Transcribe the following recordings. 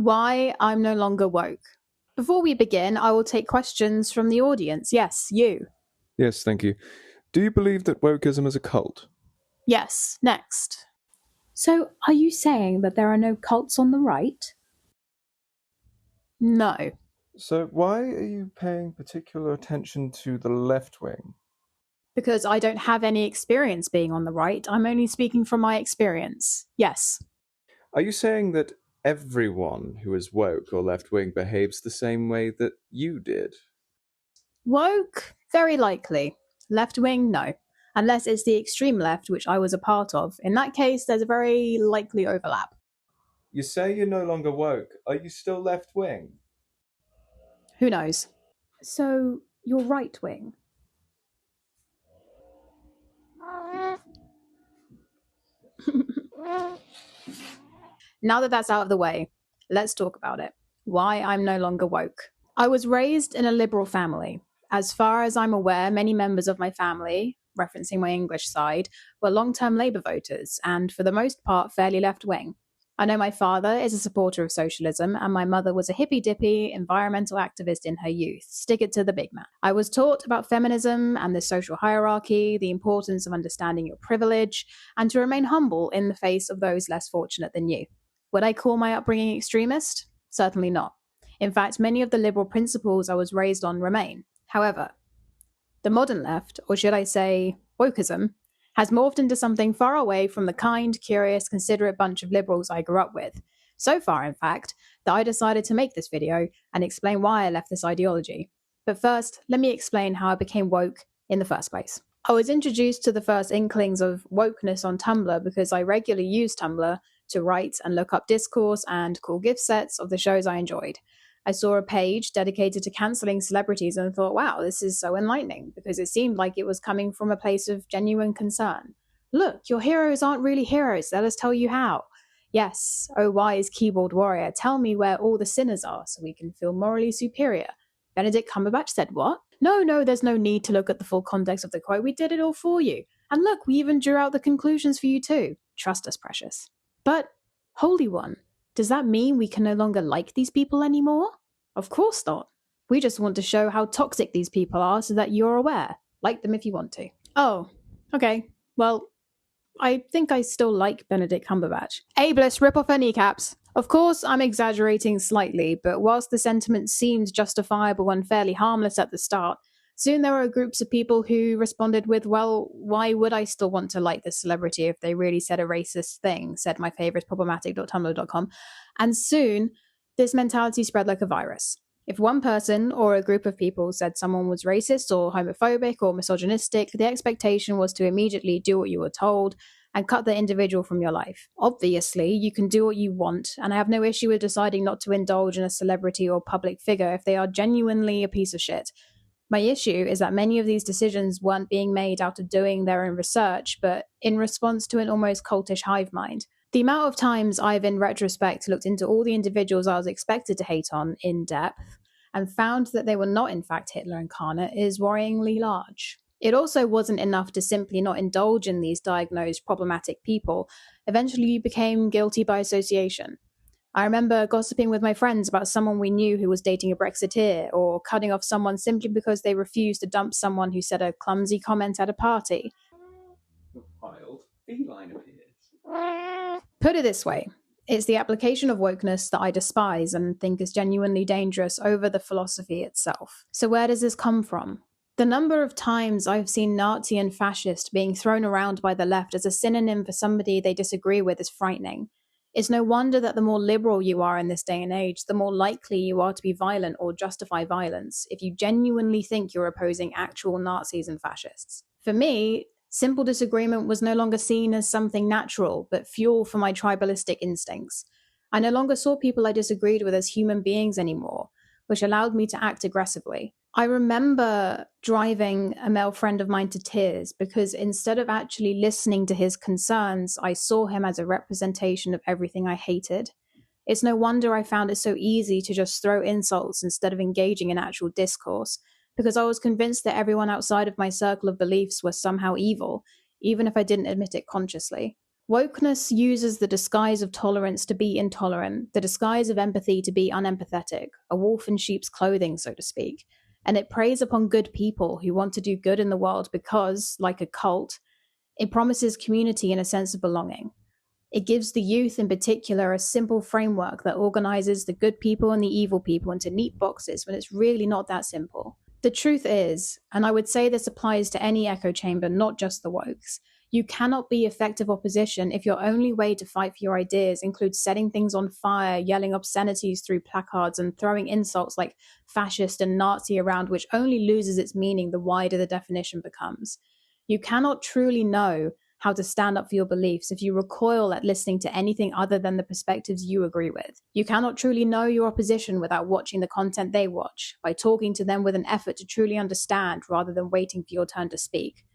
Why I'm no longer woke. Before we begin, I will take questions from the audience. Yes, you. Yes, thank you. Do you believe that wokeism is a cult? Yes, next. So, are you saying that there are no cults on the right? No. So why are you paying particular attention to the left wing? Because I don't have any experience being on the right. I'm only speaking from my experience. Yes. Are you saying that everyone who is woke or left wing behaves the same way that you did? Woke? Very likely. Left wing? No. Unless it's the extreme left, which I was a part of. In that case, there's a very likely overlap. You say you're no longer woke. Are you still left wing? Who knows? So, you're right wing. Now that that's out of the way, let's talk about it. Why I'm no longer woke. I was raised in a liberal family. As far as I'm aware, many members of my family, referencing my English side, were long-term Labour voters and, for the most part, fairly left-wing. I know my father is a supporter of socialism, and my mother was a hippy-dippy environmental activist in her youth. Stick it to the big man. I was taught about feminism and the social hierarchy, the importance of understanding your privilege, and to remain humble in the face of those less fortunate than you. Would I call my upbringing extremist? Certainly not. In fact, many of the liberal principles I was raised on remain. However, the modern left, or should I say wokeism, has morphed into something far away from the kind, curious, considerate bunch of liberals I grew up with. So far, in fact, that I decided to make this video and explain why I left this ideology. But first, let me explain how I became woke in the first place. I was introduced to the first inklings of wokeness on Tumblr because I regularly used Tumblr to write and look up discourse and cool gift sets of the shows I enjoyed. I saw a page dedicated to cancelling celebrities and thought, wow, this is so enlightening, because it seemed like it was coming from a place of genuine concern. Look, your heroes aren't really heroes. Let us tell you how. Yes, oh wise keyboard warrior, tell me where all the sinners are so we can feel morally superior. Benedict Cumberbatch said what? No, there's no need to look at the full context of the quote. We did it all for you. And look, we even drew out the conclusions for you too. Trust us, precious. But, Holy One, does that mean we can no longer like these people anymore? Of course not. We just want to show how toxic these people are so that you're aware. Like them if you want to. Oh, okay. Well, I think I still like Benedict Cumberbatch. Ableist, rip off her kneecaps. Of course, I'm exaggerating slightly, but whilst the sentiment seemed justifiable and fairly harmless at the start, soon there were groups of people who responded with, well, why would I still want to like this celebrity if they really said a racist thing, said my favourite problematic.tumblr.com. And soon, this mentality spread like a virus. If one person or a group of people said someone was racist or homophobic or misogynistic, the expectation was to immediately do what you were told and cut the individual from your life. Obviously, you can do what you want, and I have no issue with deciding not to indulge in a celebrity or public figure if they are genuinely a piece of shit. My issue is that many of these decisions weren't being made out of doing their own research, but in response to an almost cultish hive mind. The amount of times I've, in retrospect, looked into all the individuals I was expected to hate on in depth and found that they were not, in fact, Hitler incarnate is worryingly large. It also wasn't enough to simply not indulge in these diagnosed problematic people. Eventually, you became guilty by association. I remember gossiping with my friends about someone we knew who was dating a Brexiteer, or cutting off someone simply because they refused to dump someone who said a clumsy comment at a party. A wild feline appears. Put it this way, it's the application of wokeness that I despise and think is genuinely dangerous over the philosophy itself. So where does this come from? The number of times I've seen Nazi and fascist being thrown around by the left as a synonym for somebody they disagree with is frightening. It's no wonder that the more liberal you are in this day and age, the more likely you are to be violent or justify violence if you genuinely think you're opposing actual Nazis and fascists. For me, simple disagreement was no longer seen as something natural, but fuel for my tribalistic instincts. I no longer saw people I disagreed with as human beings anymore, which allowed me to act aggressively. I remember driving a male friend of mine to tears because instead of actually listening to his concerns, I saw him as a representation of everything I hated. It's no wonder I found it so easy to just throw insults instead of engaging in actual discourse, because I was convinced that everyone outside of my circle of beliefs was somehow evil, even if I didn't admit it consciously. Wokeness uses the disguise of tolerance to be intolerant, the disguise of empathy to be unempathetic, a wolf in sheep's clothing, so to speak. And it preys upon good people who want to do good in the world because, like a cult, it promises community and a sense of belonging. It gives the youth in particular a simple framework that organizes the good people and the evil people into neat boxes when it's really not that simple. The truth is, and I would say this applies to any echo chamber, not just the wokes, you cannot be effective opposition if your only way to fight for your ideas includes setting things on fire, yelling obscenities through placards, and throwing insults like fascist and Nazi around, which only loses its meaning the wider the definition becomes. You cannot truly know how to stand up for your beliefs if you recoil at listening to anything other than the perspectives you agree with. You cannot truly know your opposition without watching the content they watch, by talking to them with an effort to truly understand rather than waiting for your turn to speak.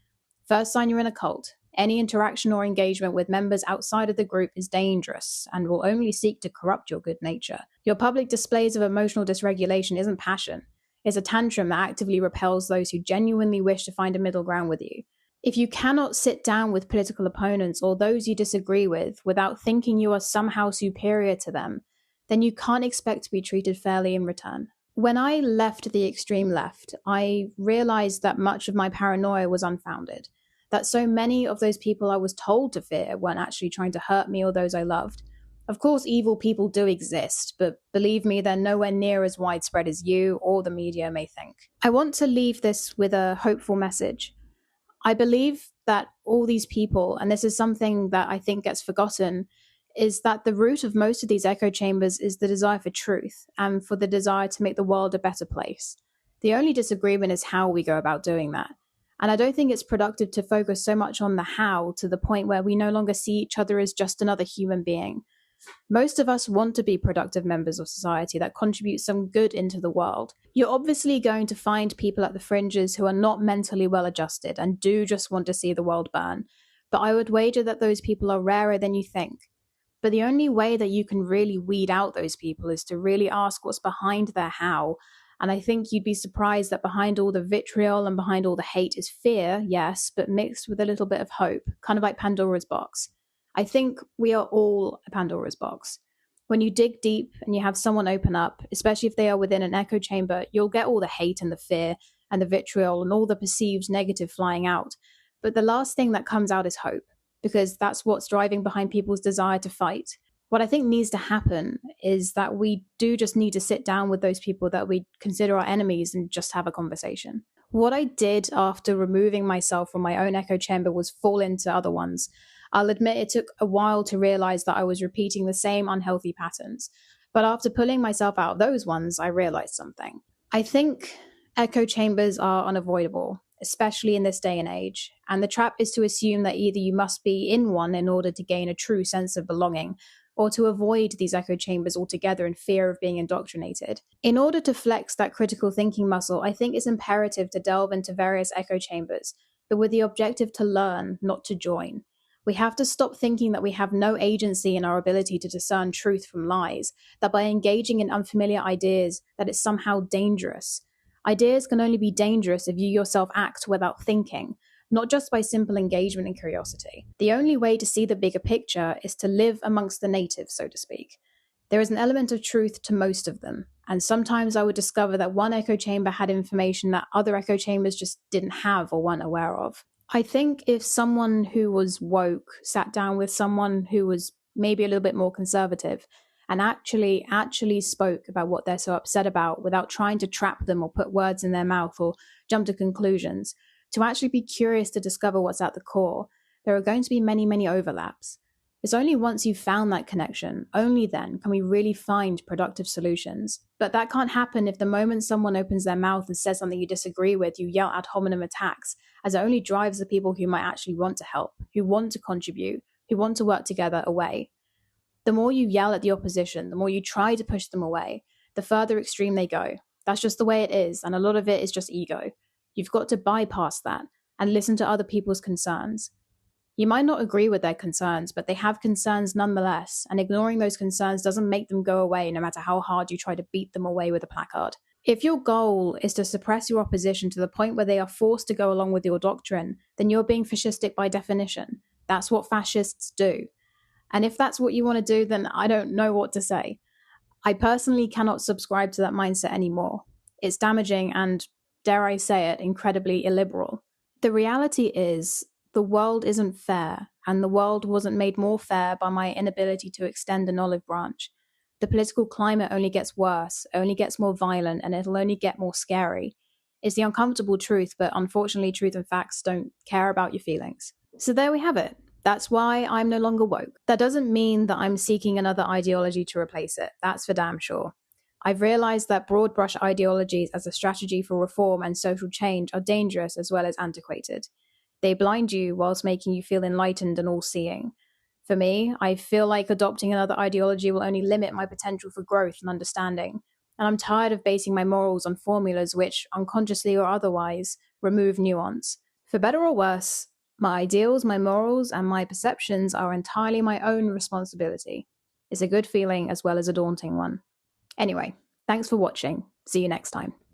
First sign you're in a cult. Any interaction or engagement with members outside of the group is dangerous and will only seek to corrupt your good nature. Your public displays of emotional dysregulation isn't passion. It's a tantrum that actively repels those who genuinely wish to find a middle ground with you. If you cannot sit down with political opponents or those you disagree with without thinking you are somehow superior to them, then you can't expect to be treated fairly in return. When I left the extreme left, I realized that much of my paranoia was unfounded, that so many of those people I was told to fear weren't actually trying to hurt me or those I loved. Of course, evil people do exist, but believe me, they're nowhere near as widespread as you or the media may think. I want to leave this with a hopeful message. I believe that all these people, and this is something that I think gets forgotten, is that the root of most of these echo chambers is the desire for truth and for the desire to make the world a better place. The only disagreement is how we go about doing that. And I don't think it's productive to focus so much on the how to the point where we no longer see each other as just another human being. Most of us want to be productive members of society that contribute some good into the world. You're obviously going to find people at the fringes who are not mentally well adjusted and do just want to see the world burn. But I would wager that those people are rarer than you think. But the only way that you can really weed out those people is to really ask what's behind their how. And I think you'd be surprised that behind all the vitriol and behind all the hate is fear, yes, but mixed with a little bit of hope, kind of like Pandora's box. I think we are all a Pandora's box. When you dig deep and you have someone open up, especially if they are within an echo chamber, you'll get all the hate and the fear and the vitriol and all the perceived negative flying out. But the last thing that comes out is hope, because that's what's driving behind people's desire to fight. What I think needs to happen is that we do just need to sit down with those people that we consider our enemies and just have a conversation. What I did after removing myself from my own echo chamber was fall into other ones. I'll admit it took a while to realize that I was repeating the same unhealthy patterns. But after pulling myself out of those ones, I realized something. I think echo chambers are unavoidable, especially in this day and age. And the trap is to assume that either you must be in one in order to gain a true sense of belonging, or to avoid these echo chambers altogether in fear of being indoctrinated. In order to flex that critical thinking muscle, I think it's imperative to delve into various echo chambers, but with the objective to learn, not to join. We have to stop thinking that we have no agency in our ability to discern truth from lies, that by engaging in unfamiliar ideas, that it's somehow dangerous. Ideas can only be dangerous if you yourself act without thinking, not just by simple engagement and curiosity. The only way to see the bigger picture is to live amongst the natives, so to speak. There is an element of truth to most of them, and sometimes I would discover that one echo chamber had information that other echo chambers just didn't have or weren't aware of. I think if someone who was woke sat down with someone who was maybe a little bit more conservative and actually spoke about what they're so upset about without trying to trap them or put words in their mouth or jump to conclusions, to actually be curious to discover what's at the core, there are going to be many, many overlaps. It's only once you've found that connection, only then can we really find productive solutions. But that can't happen if the moment someone opens their mouth and says something you disagree with, you yell ad hominem attacks, as it only drives the people who might actually want to help, who want to contribute, who want to work together away. The more you yell at the opposition, the more you try to push them away, the further extreme they go. That's just the way it is, and a lot of it is just ego. You've got to bypass that and listen to other people's concerns. You might not agree with their concerns, but they have concerns nonetheless, and ignoring those concerns doesn't make them go away no matter how hard you try to beat them away with a placard. If your goal is to suppress your opposition to the point where they are forced to go along with your doctrine, then you're being fascistic by definition. That's what fascists do. And if that's what you want to do, then I don't know what to say. I personally cannot subscribe to that mindset anymore. It's damaging and, dare I say it, incredibly illiberal. The reality is, the world isn't fair, and the world wasn't made more fair by my inability to extend an olive branch. The political climate only gets worse, only gets more violent, and it'll only get more scary. It's the uncomfortable truth, but unfortunately, truth and facts don't care about your feelings. So there we have it. That's why I'm no longer woke. That doesn't mean that I'm seeking another ideology to replace it. That's for damn sure. I've realized that broad brush ideologies as a strategy for reform and social change are dangerous as well as antiquated. They blind you whilst making you feel enlightened and all-seeing. For me, I feel like adopting another ideology will only limit my potential for growth and understanding, and I'm tired of basing my morals on formulas which, unconsciously or otherwise, remove nuance. For better or worse, my ideals, my morals, and my perceptions are entirely my own responsibility. It's a good feeling as well as a daunting one. Anyway, thanks for watching. See you next time.